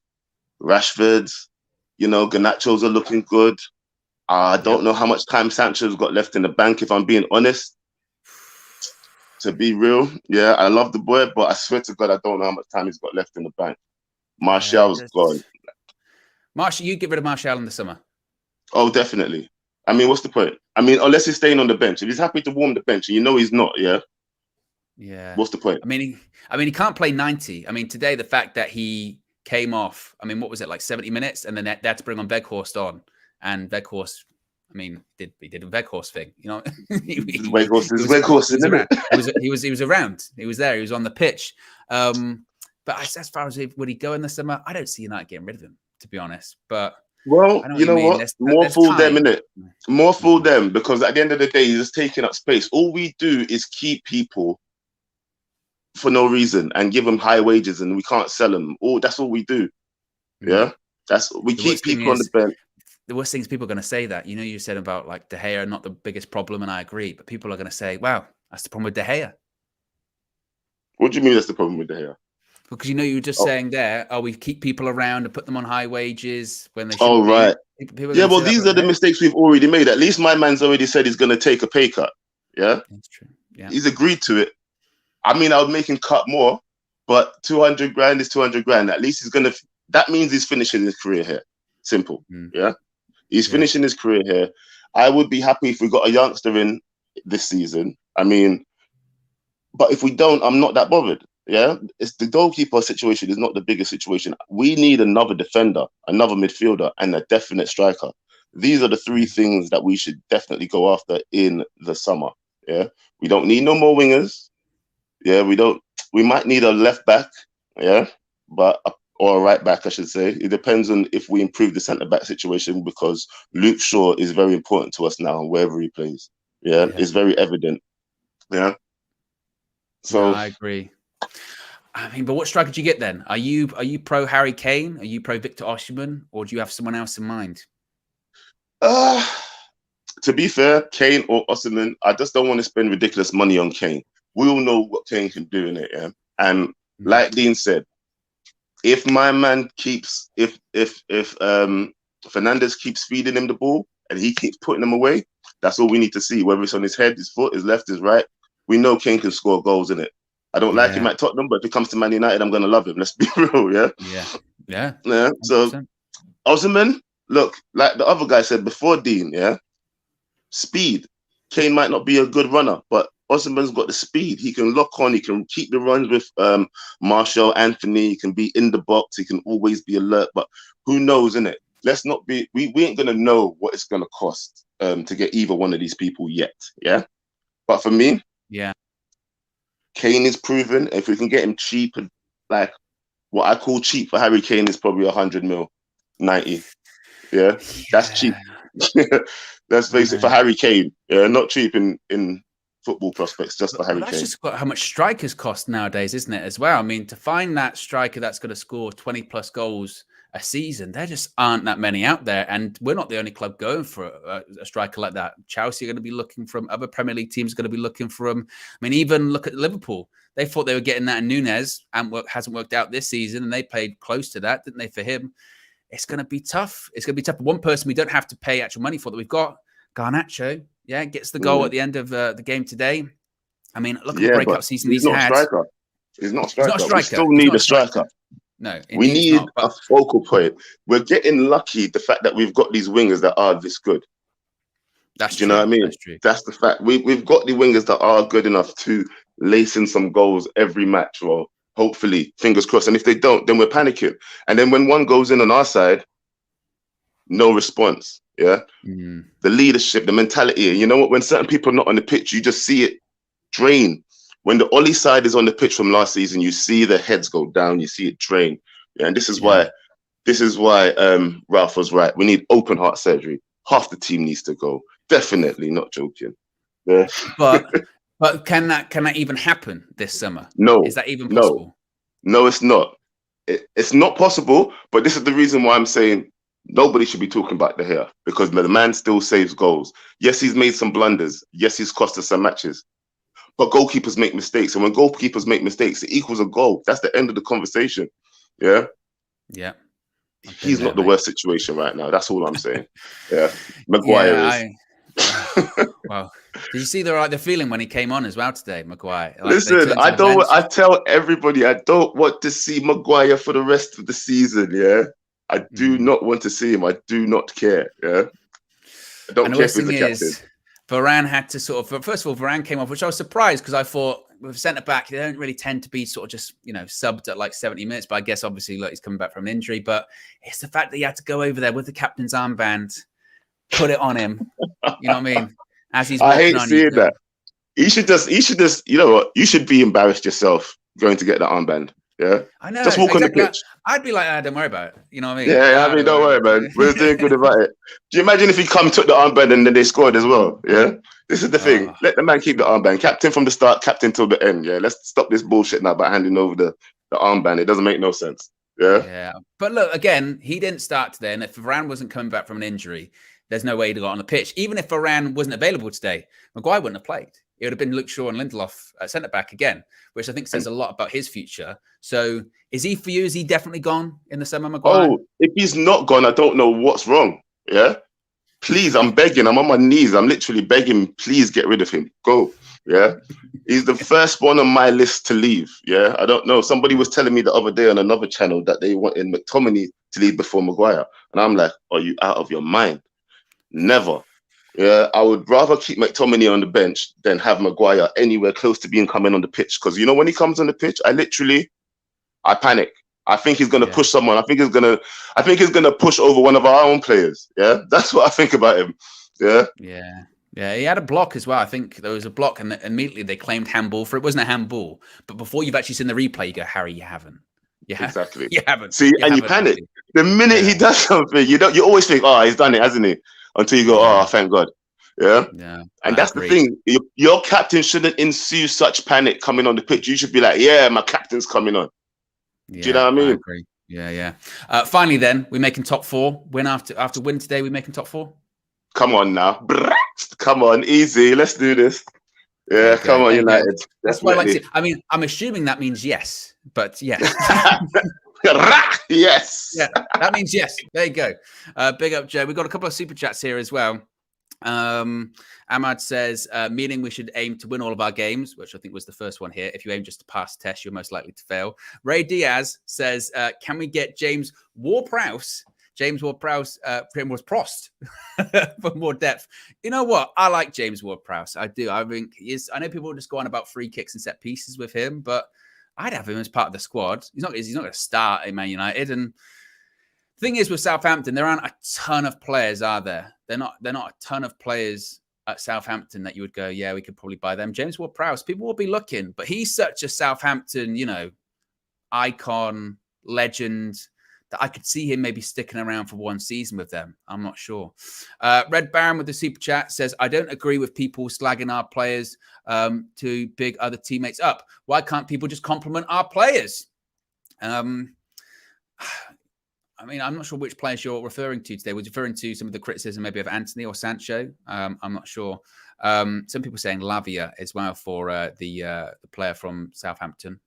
Rashford's. You know, Garnacho's are looking good. I don't know how much time Sancho's got left in the bank, if I'm being honest. To be real, yeah, I love the boy, but I swear to God, I don't know how much time he's got left in the bank. Martial's gone. Martial, you get rid of Martial in the summer. Oh, definitely. I mean, what's the point? I mean, unless he's staying on the bench. If he's happy to warm the bench, and you know he's not, yeah? Yeah. What's the point? I mean, he can't play 90. I mean, today, the fact that he came off, I mean, what was it, like 70 minutes? And then they had to bring on Weghorst on. And Weghorst, I mean, he did a Weghorst thing, you know. Weghorst, isn't it? He was around. He was there. He was on the pitch. But as far as would he go in the summer, I don't see United getting rid of him, to be honest. But you know what? More fool them, innit? More fool them, because at the end of the day, he's just taking up space. All we do is keep people for no reason and give them high wages, and we can't sell them. That's all we do. Yeah. We keep people on the bench. The worst thing is people are going to say that. You know, you said about like De Gea not the biggest problem, and I agree. But people are going to say, "Wow, that's the problem with De Gea." What do you mean that's the problem with De Gea? Because you know you were just saying there, we keep people around and put them on high wages when they. Oh right. Well, these are the mistakes we've already made. At least my man's already said he's going to take a pay cut. Yeah, that's true. Yeah, he's agreed to it. I mean, I would make him cut more, but 200 grand is 200 grand. At least he's going to. That means he's finishing his career here. Simple. Yeah. He's finishing his career here. I would be happy if we got a youngster in this season. I mean, but if we don't, I'm not that bothered. Yeah, it's the goalkeeper situation is not the biggest situation. We need another defender, another midfielder, and a definite striker. These are the three things that we should definitely go after in the summer. Yeah, we don't need no more wingers. Yeah, we don't. We might need a left back. Yeah, or a right back, I should say. It depends on if we improve the centre back situation, because Luke Shaw is very important to us now, wherever he plays. Yeah, it's very evident. Yeah. So I agree. I mean, but what striker do you get then? Are you pro Harry Kane? Are you pro Victor Osimhen? Or do you have someone else in mind? To be fair, Kane or Osimhen, I just don't want to spend ridiculous money on Kane. We all know what Kane can do in it, yeah. And like Dean said, if my man keeps, if Fernandes keeps feeding him the ball and he keeps putting them away, that's all we need to see. Whether it's on his head, his foot, his left, his right, we know Kane can score goals in it. I don't like him at Tottenham, but if he comes to Man United, I'm going to love him. Let's be real, yeah. So 100%. Osimhen, look, like the other guy said before, Dean, speed. Kane might not be a good runner, but Osimhen's got the speed. He can lock on. He can keep the runs with Martial, Anthony. He can be in the box. He can always be alert. But who knows, innit? Let's not be. We ain't gonna know what it's gonna cost to get either one of these people yet. Yeah. But for me, Kane is proven. If we can get him cheap, and like what I call cheap for Harry Kane is probably 100 mil, 90. Yeah, that's cheap. Let's face it, for Harry Kane. Yeah, not cheap in football prospects, just for Harry Kane. That's just how much strikers cost nowadays, isn't it, as well? I mean, to find that striker that's going to score 20 plus goals a season, there just aren't that many out there. And we're not the only club going for a striker like that. Chelsea are going to be looking for him. Other Premier League teams are going to be looking for him. I mean, even look at Liverpool. They thought they were getting that in Nunez, and hasn't worked out this season. And they played close to that, didn't they, for him? It's going to be tough. It's going to be tough. One person we don't have to pay actual money for that we've got, Garnacho, gets the goal at the end of the game today. I mean, look at the breakout season he's had. Striker. He's not a striker. He's not a striker. We still need a striker. No, we need a focal point. We're getting lucky the fact that we've got these wingers that are this good. Do you know what I mean? That's the fact. We've got the wingers that are good enough to lace in some goals every match, or hopefully, fingers crossed. And if they don't, then we're panicking. And then when one goes in on our side, no response. Yeah. The leadership, the mentality. And you know what? When certain people are not on the pitch, you just see it drain. When the Ollie side is on the pitch from last season, you see the heads go down. You see it drain. Yeah, and this is why Ralph was right. We need open heart surgery. Half the team needs to go. Definitely, not joking. Yeah. But can that even happen this summer? No. Is that even possible? No, it's not. It's not possible. But this is the reason why I'm saying nobody should be talking about De Gea, because the man still saves goals. Yes, he's made some blunders. Yes, he's cost us some matches. But goalkeepers make mistakes. And when goalkeepers make mistakes, it equals a goal. That's the end of the conversation. Yeah? Yeah. He's not the worst situation right now. That's all I'm saying. Yeah. Maguire is. Wow. Did you see the feeling when he came on as well today, Maguire? Like, listen, I tell everybody, I don't want to see Maguire for the rest of the season. Yeah. I do not want to see him. I do not care. Yeah. I don't care if he's the captain. Varane had to first of all, Varane came off, which I was surprised because I thought with centre back, they don't really tend to be sort of just, subbed at like 70 minutes. But I guess obviously, look, he's coming back from an injury. But it's the fact that he had to go over there with the captain's armband, put it on him. You know what I mean? As he's I hate seeing that. You should just, you know what? You should be embarrassed yourself going to get that armband. Yeah, I know. Just walk on the pitch. I'd be like, don't worry about it. You know what I mean? Yeah, I mean, don't worry, man. We're doing good about it. Do you imagine if he took the armband and then they scored as well? Yeah, this is the thing. Let the man keep the armband. Captain from the start, captain till the end. Yeah, let's stop this bullshit now by handing over the armband. It doesn't make no sense. Yeah. But look, again, he didn't start today, and if Varane wasn't coming back from an injury, there's no way he'd got on the pitch. Even if Varane wasn't available today, Maguire wouldn't have played. It would have been Luke Shaw and Lindelof at centre back again, which I think says a lot about his future. So is he for you? Is he definitely gone in the summer, Maguire? Oh, if he's not gone, I don't know what's wrong. Yeah. Please, I'm begging. I'm on my knees. I'm literally begging. Please get rid of him. Go. Yeah. He's the first one on my list to leave. Yeah. I don't know. Somebody was telling me the other day on another channel that they wanted McTominay to leave before Maguire. And I'm like, are you out of your mind? Never. Yeah, I would rather keep McTominay on the bench than have Maguire anywhere close to being coming on the pitch. Because when he comes on the pitch, I panic. I think he's gonna push someone. I think he's gonna push over one of our own players. Yeah, that's what I think about him. Yeah. Yeah, he had a block as well. I think there was a block, and immediately they claimed handball for it. It wasn't a handball, but before you've actually seen the replay, you go, Harry, you haven't. Yeah, exactly. You haven't. See, you panic. The minute he does something, you always think, oh, he's done it, hasn't he? Until you go, oh, thank God. Yeah. And that's the thing. Your captain shouldn't ensue such panic coming on the pitch. You should be like, yeah, my captain's coming on. Do you know what I mean? I agree. Yeah. Finally, then, we're making top four. Win after win today, we're making top four. Come on now. Come on, easy. Let's do this. Yeah, come on, United. That's what I like to see. I mean, I'm assuming that means yes, but yes. Yes. Yeah, that means yes. There you go. Big up, Joe. We've got a couple of super chats here as well. Ahmad says, meaning we should aim to win all of our games, which I think was the first one here. If you aim just to pass the test, you're most likely to fail. Ray Diaz says, can we get James Ward-Prowse Prost for more depth? You know what? I like James Ward-Prowse. I do. I think I know people just go on about free kicks and set pieces with him, but I'd have him as part of the squad. He's not going to start in Man United. And the thing is with Southampton, there aren't a ton of players, are there? They're not a ton of players at Southampton that you would go, yeah, we could probably buy them. James Ward-Prowse, people will be looking, but he's such a Southampton, icon, legend, that I could see him maybe sticking around for one season with them. I'm not sure. Red Baron with the super chat says, I don't agree with people slagging our players to big other teammates up. Why can't people just compliment our players? I mean, I'm not sure which players you're referring to today. Was you referring to some of the criticism maybe of Anthony or Sancho? I'm not sure. Some people saying Lavia as well for the player from Southampton.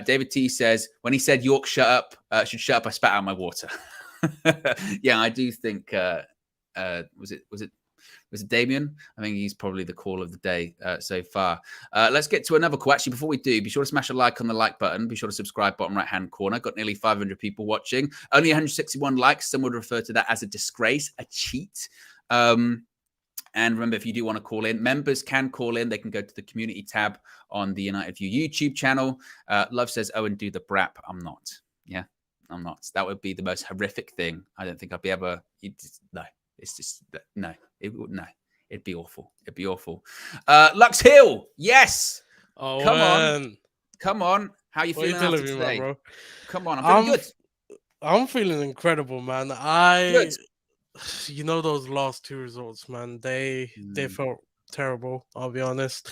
David T says, when he said York should shut up, I spat out my water. Yeah, I do think, was it Damien? I think he's probably the call of the day so far. Let's get to another call. Actually, before we do, be sure to smash a like on the like button. Be sure to subscribe, bottom right-hand corner. Got nearly 500 people watching. Only 161 likes. Some would refer to that as a disgrace, a cheat. And remember, if you do want to call in, members can call in. They can go to the community tab on the United View YouTube channel. Love says, Owen, do the brap. I'm not. Yeah, I'm not. That would be the most horrific thing. I don't think I'd be able... No. It's just no. It'd be awful. It'd be awful. Lux Hill, yes. Oh, come on. How you feeling after today, bro? Come on, I'm feeling good. I'm feeling incredible, man. Good. You know those last two results, man. They felt terrible. I'll be honest.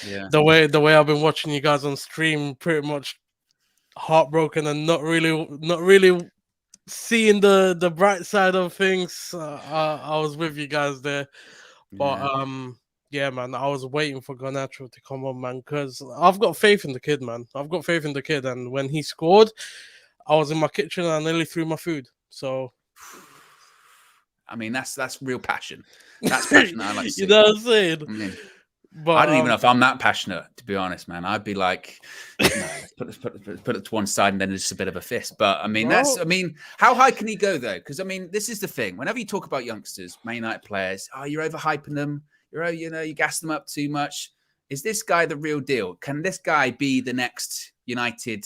Yeah. The way I've been watching you guys on stream, pretty much heartbroken and not really. Seeing the bright side of things, I was with you guys there, but yeah, man, I was waiting for Garnacho to come on, man, because I've got faith in the kid, man. I've got faith in the kid, and when he scored, I was in my kitchen and I nearly threw my food. So, I mean, that's real passion. That's passion I like to see. You know what I'm saying? I mean, but I don't even know if I'm that passionate, to be honest, man. I'd be like, put it to one side and then it's just a bit of a fist. But I mean, how high can he go though? Because I mean, this is the thing. Whenever you talk about youngsters, Man United players, you're overhyping them. You gas them up too much. Is this guy the real deal? Can this guy be the next United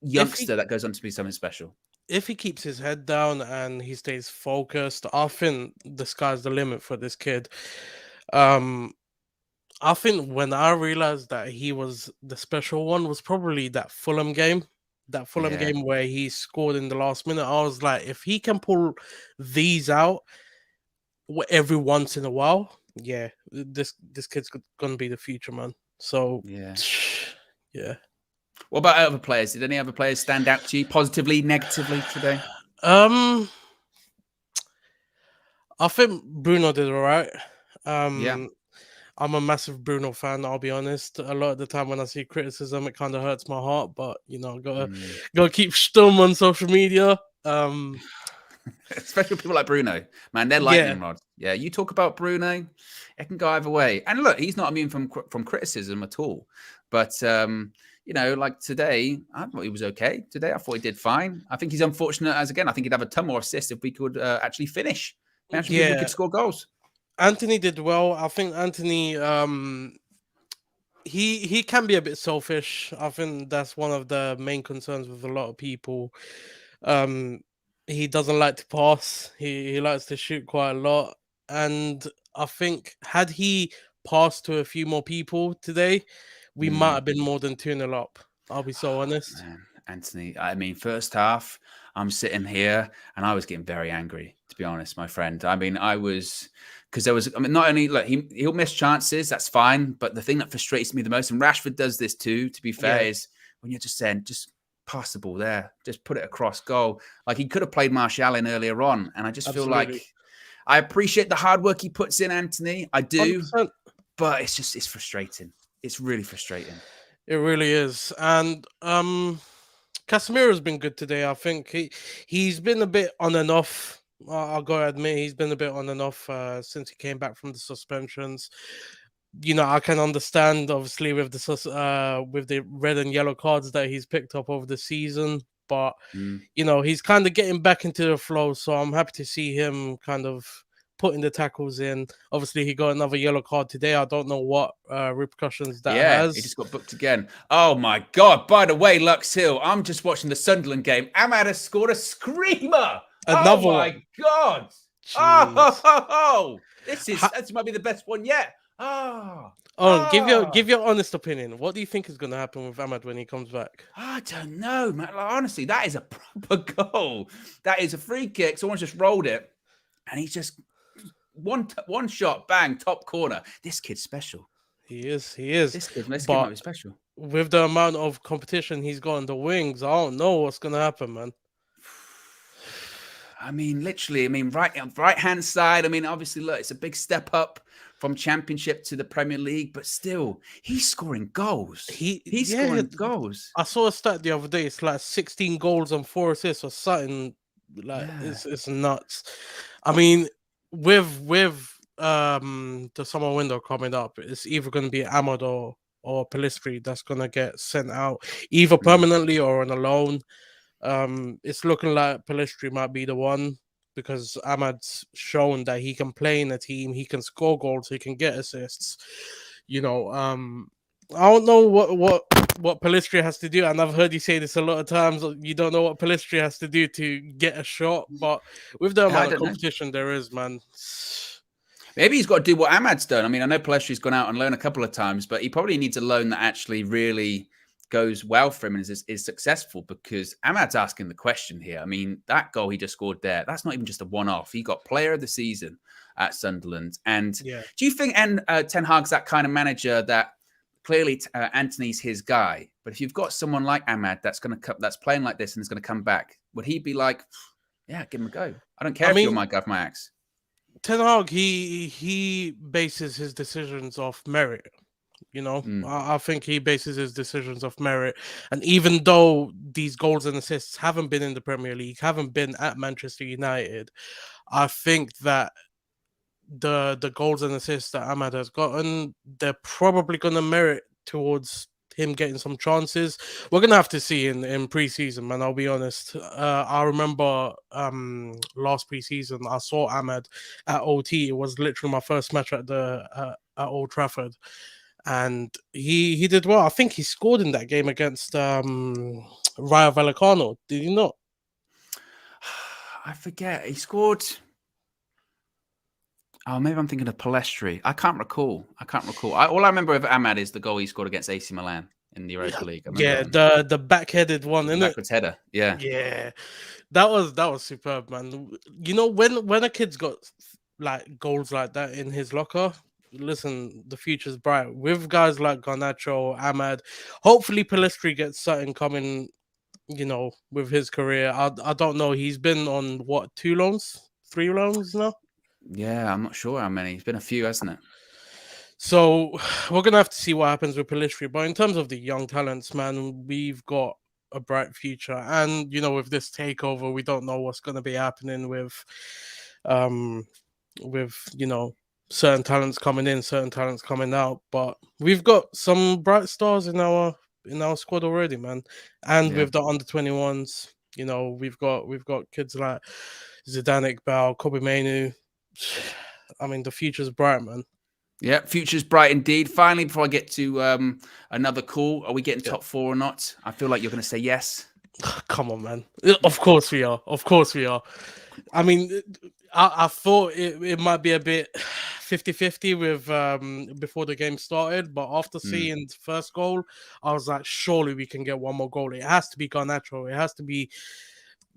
youngster that goes on to be something special? If he keeps his head down and he stays focused, I think the sky's the limit for this kid. I think when I realized that he was the special one was probably that Fulham game. That Fulham game where he scored in the last minute. I was like, if he can pull these out every once in a while, yeah, this kid's gonna be the future, man. So yeah. What about other players? Did any other players stand out to you positively, negatively today? I think Bruno did all right. I'm a massive Bruno fan, I'll be honest. A lot of the time when I see criticism, it kind of hurts my heart, but gotta keep stum on social media. Especially people like Bruno, man, they're lightning rods. Yeah, you talk about Bruno, it can go either way. And look, he's not immune from criticism at all. But like today, I thought he was okay. Today, I thought he did fine. I think he's unfortunate I think he'd have a ton more assists if we could actually finish. If we could score goals. Anthony did well. I think Anthony, he can be a bit selfish. I think that's one of the main concerns with a lot of people. He doesn't like to pass. He likes to shoot quite a lot. And I think had he passed to a few more people today, we might have been more than 2-0 up. I'll be so honest. Man, Anthony, I mean, first half, I'm sitting here and I was getting very angry, to be honest, my friend. I mean, not only, look, he'll miss chances, that's fine. But the thing that frustrates me the most, and Rashford does this too, to be fair, is when you're just saying, just pass the ball there, just put it across goal. Like he could have played Martial in earlier on. And I just feel like I appreciate the hard work he puts in, Anthony. I do. 100%. But it's frustrating. It's really frustrating. It really is. And Casemiro's been good today. I think he's been a bit on and off I'll go admit he's been a bit on and off since he came back from the suspensions. I can understand, obviously, with the red and yellow cards that he's picked up over the season. But, he's kind of getting back into the flow. So I'm happy to see him kind of putting the tackles in. Obviously, he got another yellow card today. I don't know what repercussions that has. He just got booked again. Oh, my God. By the way, Lux Hill, I'm just watching the Sunderland game. Ahmad has scored a screamer. Another one. My God. Oh, this might be the best one yet. Give your honest opinion. What do you think is going to happen with Ahmad when he comes back? I don't know, man. Like, honestly, that is a proper goal. That is a free kick. Someone just rolled it, and he's just one shot, bang, top corner. This kid's special. He is. This kid might be special. With the amount of competition he's got on the wings, I don't know what's going to happen, man. I mean, literally, right-hand side. I mean, obviously, look, it's a big step up from Championship to the Premier League, but still, he's scoring goals. He's scoring goals. I saw a stat the other day. It's like 16 goals and 4 assists or something. Like it's nuts. I mean, with the summer window coming up, it's either going to be Ahmad or Pellistri that's going to get sent out, either permanently or on a loan. It's looking like Pellistri might be the one, because Ahmad's shown that he can play in a team, he can score goals, he can get assists. I don't know what Pellistri has to do, and I've heard you say this a lot of times. You don't know what Pellistri has to do to get a shot, but with the amount of competition there is, man. Maybe he's got to do what Ahmad's done. I mean, I know Pellistri's gone out on loan a couple of times, but he probably needs a loan that actually really goes well for him and is successful, because Ahmad's asking the question here. I mean, that goal he just scored there, that's not even just a one-off. He got player of the season at Sunderland. And do you think Ten Hag's that kind of manager that clearly Anthony's his guy, but if you've got someone like Ahmad that's playing like this and is going to come back, would he be like, yeah, give him a go? I don't care if you're my guy for my axe. Ten Hag, he bases his decisions off merit. I think he bases his decisions off merit. And even though these goals and assists haven't been in the Premier League, haven't been at Manchester United, I think that the goals and assists that Ahmad has gotten, they're probably going to merit towards him getting some chances. We're going to have to see in pre-season, man. I'll be honest. I remember last pre-season, I saw Ahmad at OT. It was literally my first match at Old Trafford. And he did well. I think he scored in that game against Rayo Vallecano. Did he not? I forget. He scored. Oh, maybe I'm thinking of Pellistri. I can't recall. All I remember of Ahmad is the goal he scored against AC Milan in the Europa League. Yeah, the backheaded one, isn't it? Backwards header. Yeah. Yeah. That was superb, man. When a kid's got like goals like that in his locker, listen, the future's bright with guys like Garnacho, Ahmad. Hopefully Pellistri gets something coming, with his career. I don't know. He's been on 3 loans now? Yeah, I'm not sure how many. It's been a few, hasn't it? So we're gonna have to see what happens with Pellistri. But in terms of the young talents, man, we've got a bright future. And with this takeover, we don't know what's gonna be happening with certain talents coming in, certain talents coming out, but we've got some bright stars in our squad already, man. And with the under-21s, we've got kids like Zidane Iqbal, Kobe Mainu. I mean, the future's bright, man. Yeah, future's bright indeed. Finally, before I get to another call, are we getting top 4 or not? I feel like you're going to say yes. Come on, man. Of course we are. I mean, I thought it might be a bit 50-50 with before the game started, but after seeing the first goal, I was like, surely we can get one more goal. It has to be Garnacho. It has to be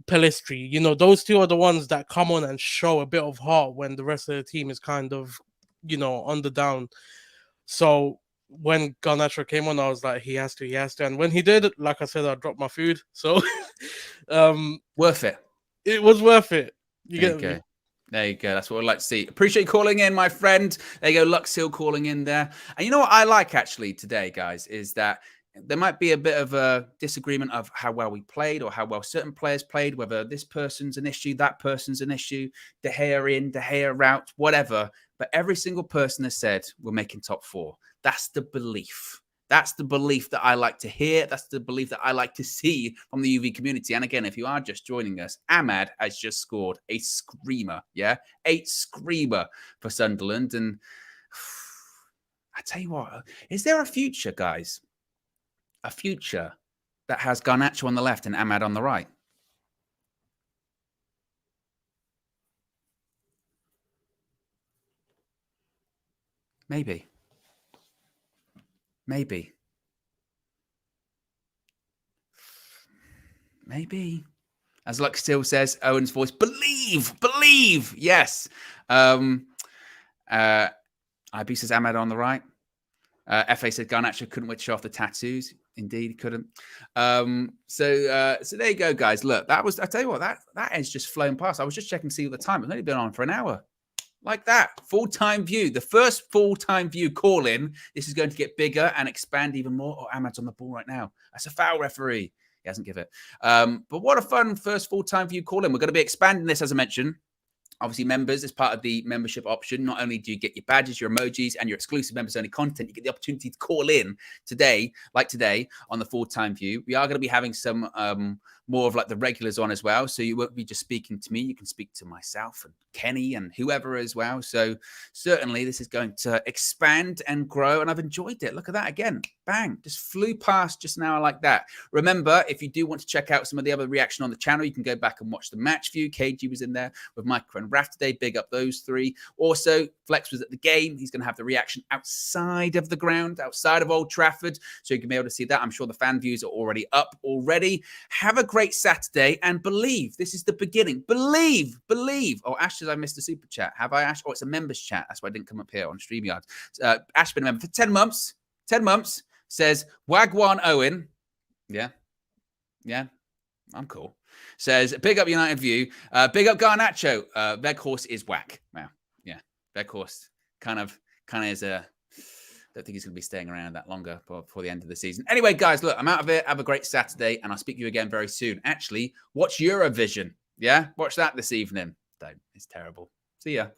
Pellistri. Those two are the ones that come on and show a bit of heart when the rest of the team is kind of, on the down. So when Garnacho came on, I was like, he has to. And when he did, like I said, I dropped my food. So worth it. It was worth it. You get me? There you go. That's what I'd like to see. Appreciate you calling in, my friend. There you go. Lux Hill calling in there. And you know what I like actually today, guys, is that there might be a bit of a disagreement of how well we played or how well certain players played, whether this person's an issue, that person's an issue, De Gea in, De Gea out, whatever. But every single person has said we're making top 4. That's the belief. That's the belief that I like to hear. That's the belief that I like to see from the UV community. And again, if you are just joining us, Ahmad has just scored a screamer. Yeah, 8 screamer for Sunderland. And I tell you what, is there a future, guys? A future that has Garnacho on the left and Ahmad on the right? Maybe. Maybe. Maybe. As Luck still says, Owen's voice, believe, believe. Yes. IB says Ahmad on the right. FA said Garnacho couldn't witch off the tattoos. Indeed, he couldn't. So there you go, guys. Look, that was, I tell you what, that has just flown past. I was just checking to see what the time. It's only been on for an hour. Like that, full-time view. The first full-time view call-in. This is going to get bigger and expand even more. Oh, Ahmad's on the ball right now. That's a foul, referee. He hasn't given it. But what a fun first full-time view call-in. We're going to be expanding this, as I mentioned. Obviously, members, as part of the membership option, not only do you get your badges, your emojis, and your exclusive members-only content, you get the opportunity to call in today, like today, on the full-time view. We are going to be having some more of like the regulars on as well. So you won't be just speaking to me. You can speak to myself and Kenny and whoever as well. So certainly this is going to expand and grow. And I've enjoyed it. Look at that again. Bang. Just flew past just now like that. Remember, if you do want to check out some of the other reaction on the channel, you can go back and watch the match view. KG was in there with Michael and Raf today. Big up those 3. Also, Flex was at the game. He's going to have the reaction outside of the ground, outside of Old Trafford. So you can be able to see that. I'm sure the fan views are already up already. Have a great Saturday and believe this is the beginning. Believe. Oh, Ash says I missed a super chat. Have I, Ash? Oh, it's a members chat. That's why I didn't come up here on StreamYard. Ash been a member for 10 months. 10 months. Says Wagwan Owen. Yeah. I'm cool. Says big up United View. Big up Garnacho. Veghorst is whack. Wow. Yeah. Veghorst kind of is a. Don't think he's going to be staying around that longer before the end of the season. Anyway, guys, look, I'm out of it. Have a great Saturday, and I'll speak to you again very soon. Actually, watch Eurovision. Yeah? Watch that this evening. Don't. It's terrible. See ya.